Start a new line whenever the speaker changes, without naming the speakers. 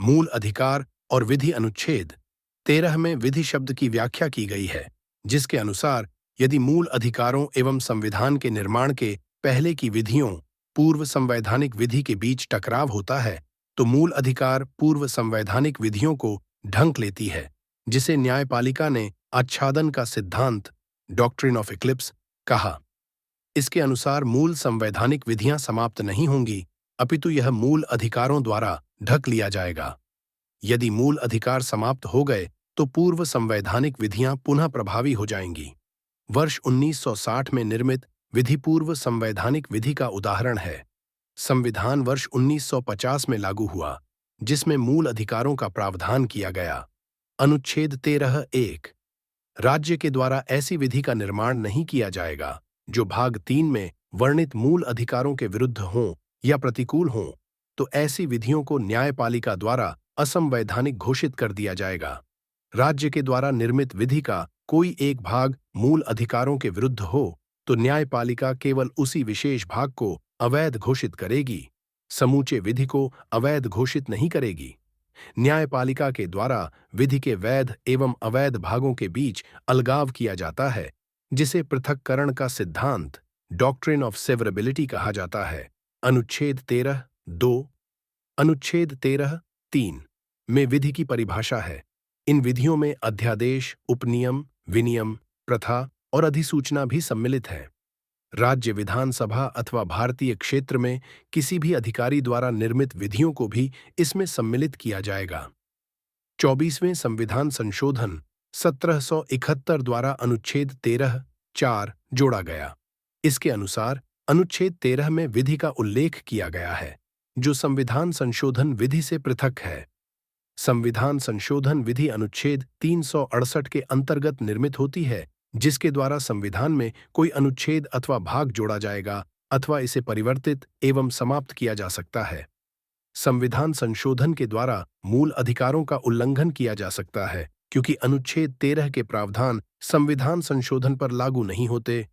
मूल अधिकार और विधि अनुच्छेद 13 में विधि शब्द की व्याख्या की गई है, जिसके अनुसार यदि मूल अधिकारों एवं संविधान के निर्माण के पहले की विधियों पूर्व संवैधानिक विधि के बीच टकराव होता है, तो मूल अधिकार पूर्व संवैधानिक विधियों को ढंक लेती है, जिसे न्यायपालिका ने आच्छादन का सिद्धांत डॉक्ट्रिन ऑफ इक्लिप्स कहा। इसके अनुसार मूल संवैधानिक विधियां समाप्त नहीं होंगी, अपितु यह मूल अधिकारों द्वारा ढक लिया जाएगा। यदि मूल अधिकार समाप्त हो गए तो पूर्व संवैधानिक विधियां पुनः प्रभावी हो जाएंगी। वर्ष 1960 में निर्मित विधि पूर्व संवैधानिक विधि का उदाहरण है। संविधान वर्ष 1950 में लागू हुआ, जिसमें मूल अधिकारों का प्रावधान किया गया। अनुच्छेद 13(1) राज्य के द्वारा ऐसी विधि का निर्माण नहीं किया जाएगा जो भाग 3 में वर्णित मूल अधिकारों के विरुद्ध हों या प्रतिकूल हों, तो ऐसी विधियों को न्यायपालिका द्वारा असंवैधानिक घोषित कर दिया जाएगा। राज्य के द्वारा निर्मित विधि का कोई एक भाग मूल अधिकारों के विरुद्ध हो तो न्यायपालिका केवल उसी विशेष भाग को अवैध घोषित करेगी, समूचे विधि को अवैध घोषित नहीं करेगी। न्यायपालिका के द्वारा विधि के वैध एवं अवैध भागों के बीच अलगाव किया जाता है, जिसे पृथक्करण का सिद्धांत डॉक्ट्रिन ऑफ सेवरेबिलिटी कहा जाता है। अनुच्छेद 13(2) अनुच्छेद 13(3) में विधि की परिभाषा है। इन विधियों में अध्यादेश, उपनियम, विनियम, प्रथा और अधिसूचना भी सम्मिलित है। राज्य विधानसभा अथवा भारतीय क्षेत्र में किसी भी अधिकारी द्वारा निर्मित विधियों को भी इसमें सम्मिलित किया जाएगा। 24वें संविधान संशोधन 1771 द्वारा अनुच्छेद 13(4) जोड़ा गया। इसके अनुसार अनुच्छेद 13 में विधि का उल्लेख किया गया है, जो संविधान संशोधन विधि से पृथक है। संविधान संशोधन विधि अनुच्छेद 368 के अंतर्गत निर्मित होती है, जिसके द्वारा संविधान में कोई अनुच्छेद अथवा भाग जोड़ा जाएगा अथवा इसे परिवर्तित एवं समाप्त किया जा सकता है। संविधान संशोधन के द्वारा मूल अधिकारों का उल्लंघन किया जा सकता है, क्योंकि अनुच्छेद 13 के प्रावधान संविधान संशोधन पर लागू नहीं होते।